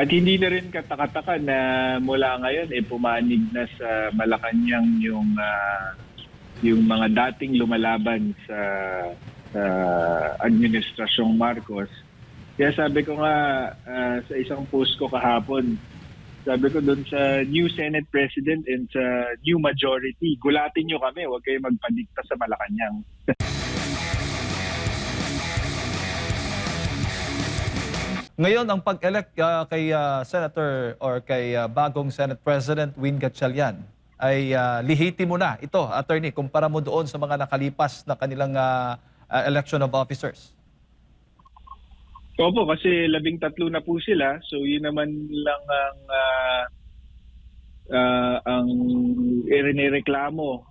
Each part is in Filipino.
At hindi na rin katakataka na mula ngayon pumanig na sa Malacanang yung mga dating lumalaban sa Administrasyong Marcos. Kaya sabi ko nga sa isang post ko kahapon, sabi ko doon sa new Senate President and sa new majority, gulatin nyo kami, huwag kayo magpadikta sa Malacanang. Ngayon, ang pag-elect kay Senator or kay bagong Senate President Win Gatchalian ay lihitimo na ito, attorney, kumpara mo doon sa mga nakalipas na kanilang election of officers. Opo, kasi 13 na po sila. So yun naman lang ang inireklamo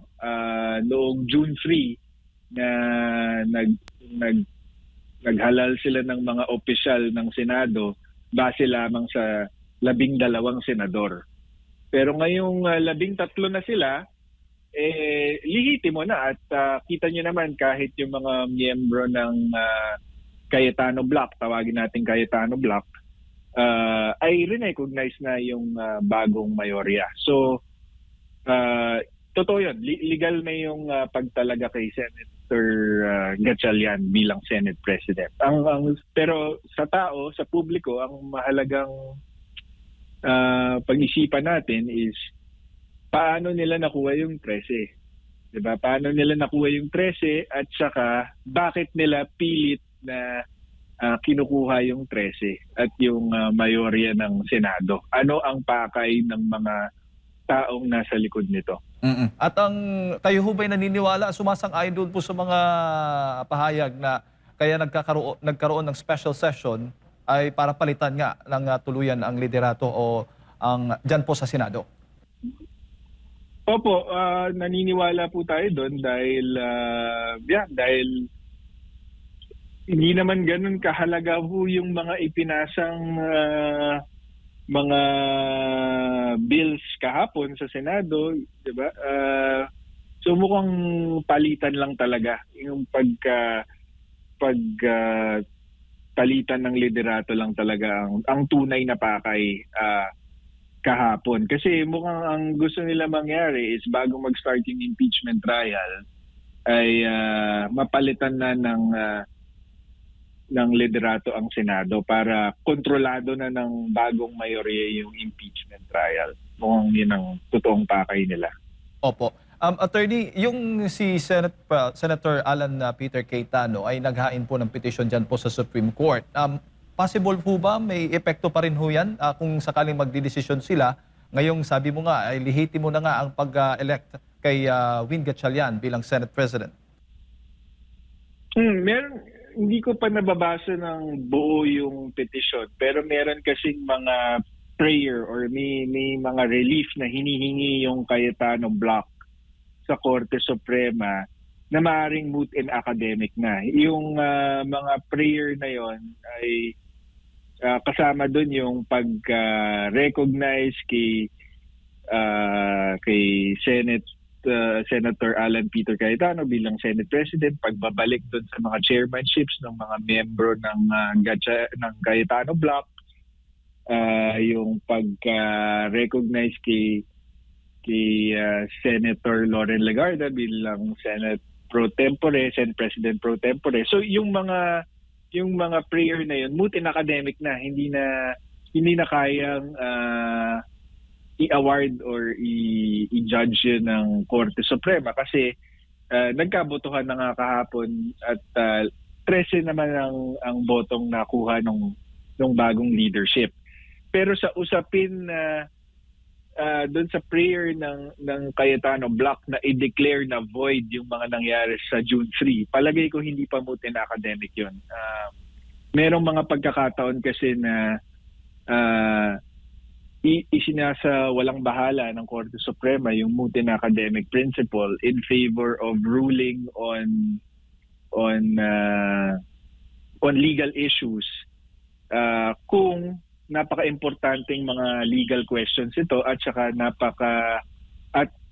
noong June 3 na naghalal sila ng mga opisyal ng Senado base lamang sa 12 senador. Pero ngayong 13 na sila, lihitimo na at kita nyo naman kahit yung mga miyembro ng Cayetano Block, tawagin natin Cayetano Block, ay recognize na yung bagong mayorya. So, totoo yun. Legal na yung pagtalaga kay Senator Gatchalian bilang Senate President. Pero sa tao, sa publiko, ang mahalagang pag-isipan natin is paano nila nakuha yung 13. Diba? Paano nila nakuha yung 13 at saka bakit nila pilit na kinukuha yung 13 at yung mayorya ng Senado. Ano ang pakay ng mga taong nasa likod nito? At kayo ho ba'y naniniwala, sumasang-ayon doon po sa mga pahayag na kaya nagkaroon ng special session ay para palitan nga ng tuluyan ang liderato o dyan po sa Senado? Opo, naniniwala po tayo doon dahil hindi naman ganun kahalaga po yung mga ipinasang mga bills kahapon sa Senado, 'di ba? So mukhang palitan lang talaga yung palitan ng liderato lang talaga ang tunay na pakay kahapon. Kasi mukhang ang gusto nila mangyari is bago mag-start yung impeachment trial ay mapalitan na ng liderato ang Senado para kontrolado na ng bagong mayorya yung impeachment trial. Mukhang yun ang totoong pakay nila. Opo. Attorney, yung si Senator Alan Peter Cayetano ay naghain po ng petition dyan po sa Supreme Court. Possible po ba may epekto pa rin ho yan kung sakaling magdidesisyon sila? Ngayong sabi mo nga, ay lihitimo na nga ang pag-elect kay Win Gatchalian bilang Senate President. Hindi ko pa nababasa ng buo yung petition, pero meron kasing mga prayer or may mga relief na hinihingi yung Cayetano Block sa Korte Suprema na maaaring moot and academic na. Yung mga prayer na yon ay kasama doon yung pag-recognize kay Senator Alan Peter Cayetano bilang Senate President, pagbabalik doon sa mga chairmanships ng mga miyembro ng Cayetano Block, yung pag-recognize kay Senator Loren Legarda bilang Senate President Pro Tempore. So yung mga prayer na yun, moot and academic na, hindi na kayang i-award or i-judge yun ng Korte Suprema kasi nagkabotohan na nga kahapon at 13 naman ang botong nakuha ng bagong leadership. Pero sa usapin na doon sa prayer ng Cayetano Block na i-declare na void yung mga nangyari sa June 3, palagay ko hindi pa moot and academic yun. Merong mga pagkakataon kasi na isinasa walang bahala ng Korte Suprema yung moot and academic principle in favor of ruling on legal issues kung napaka-importanteng mga legal questions ito at saka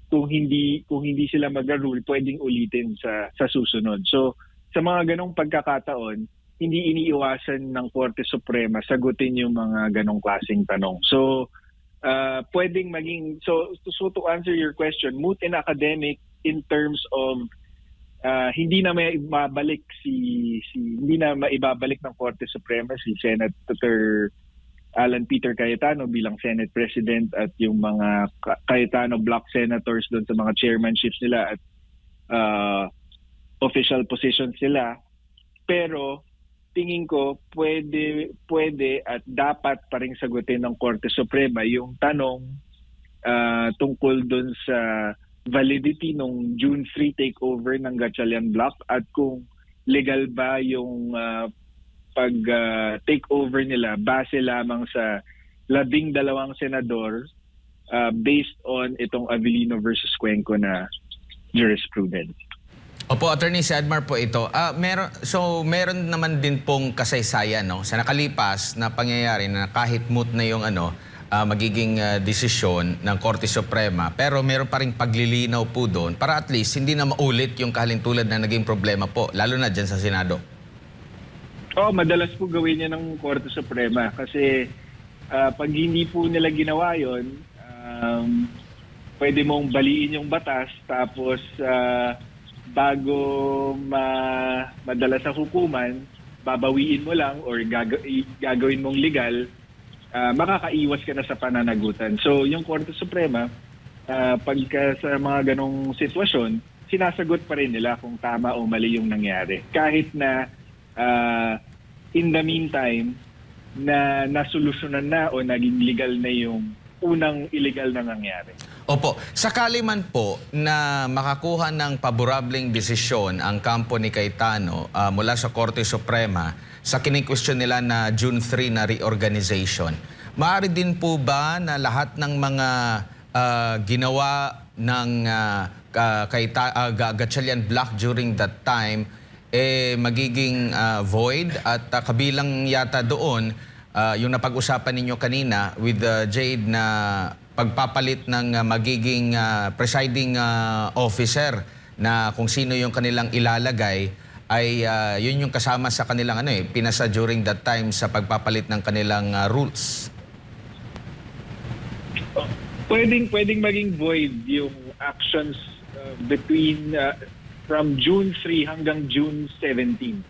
kung hindi sila mag-rule pwedeng ulitin sa susunod. So sa mga ganong pagkakataon hindi iniiwasan ng Korte Suprema sagutin yung mga ganong klaseng tanong. So, pwedeng maging, so to answer your question, moot and academic in terms of hindi na maibabalik hindi na maibabalik ng Korte Suprema si Senator Alan Peter Cayetano bilang Senate President at yung mga Cayetano block senators doon sa mga chairmanships nila at official positions nila. Pero tingin ko pwede at dapat pa rin sagutin ng Korte Suprema yung tanong tungkol doon sa validity nung June 3 takeover ng Gatchalian Block at kung legal ba yung pag-takeover nila base lamang sa 12 senador based on itong Avellino versus Cuenco na jurisprudence. Opo, Attorney Sedmar po ito. Meron naman din pong kasaysayan no, sa nakalipas na pangyayari na kahit moot na yung magiging desisyon ng Korte Suprema, pero meron pa ring paglilinaw po doon para at least hindi na maulit yung kahalintulad na naging problema po, lalo na dyan sa Senado. Madalas po gawin niya ng Korte Suprema kasi pag hindi po nila ginawa yun, pwede mong baliin yung batas tapos bago madala sa hukuman, babawiin mo lang or gagawin mong legal, makakaiwas ka na sa pananagutan. So yung Korte Suprema, pagka sa mga ganong sitwasyon, sinasagot pa rin nila kung tama o mali yung nangyari. Kahit na in the meantime, na nasolusyonan na o naging legal na yung unang illegal na nangyari. Opo, sakali man po na makakuha ng paborableng desisyon ang kampo ni Cayetano mula sa Korte Suprema sa kini-question nila na June 3 na reorganization, maaari din po ba na lahat ng mga ginawa ng Gatchalian Block during that time magiging void at kabilang yata doon yung napag-usapan ninyo kanina with Jade na pagpapalit ng magiging presiding officer na kung sino yung kanilang ilalagay ay yun yung kasama sa kanilang pinasa during that time sa pagpapalit ng kanilang rules. Pwedeng maging void yung actions between from June 3 hanggang June 17.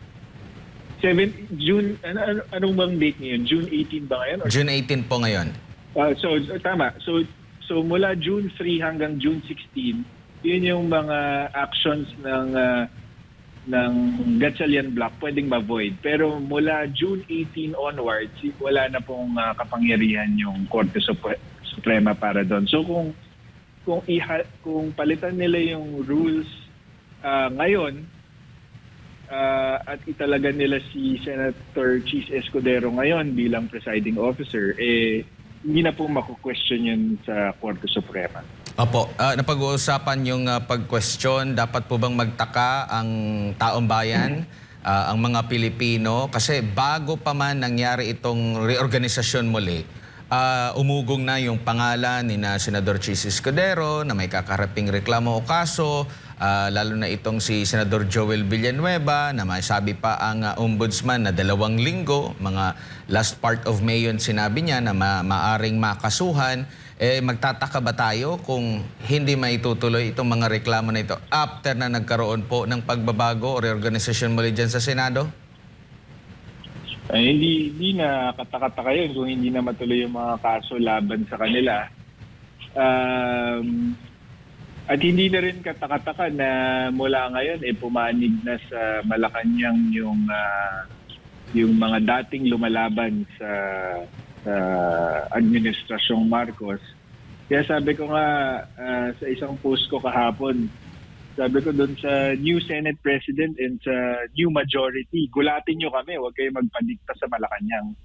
Anong bang date ngayon? June 18 ba ngayon? June 18 po ngayon. Tama. So mula June 3 hanggang June 16, yun yung mga actions ng Gatchalian Block pwedeng ma-void. Pero mula June 18 onwards, wala na pong kapangyarihan yung Korte Suprema para doon. So kung palitan nila yung rules ngayon at italaga nila si Senator Chis Escudero ngayon bilang presiding officer, hindi na po maku-question yun sa Korte Suprema. Opo, napag-uusapan yung pag-question, dapat po bang magtaka ang taong bayan, ang mga Pilipino? Kasi bago pa man nangyari itong reorganisasyon muli, umugong na yung pangalan ni Senador Chis Escudero na may kakaraping reklamo o kaso, lalo na itong si Senador Joel Villanueva na may sabi pa ang ombudsman na 2 linggo, mga last part of May yun sinabi niya na maaring makasuhan. Magtataka ba tayo kung hindi maitutuloy itong mga reklamo na ito after na nagkaroon po ng pagbabago o reorganisasyon muli dyan sa Senado? Hindi na katakataka yun kung hindi na matuloy yung mga kaso laban sa kanila. At hindi na rin katakataka na mula ngayon pumanig na sa Malacanang yung mga dating lumalaban sa Administrasyong Marcos. Kaya sabi ko nga sa isang post ko kahapon, sabi ko doon sa new Senate President and sa new majority, gulatin nyo kami, huwag kayo magpadikta sa Malacanang.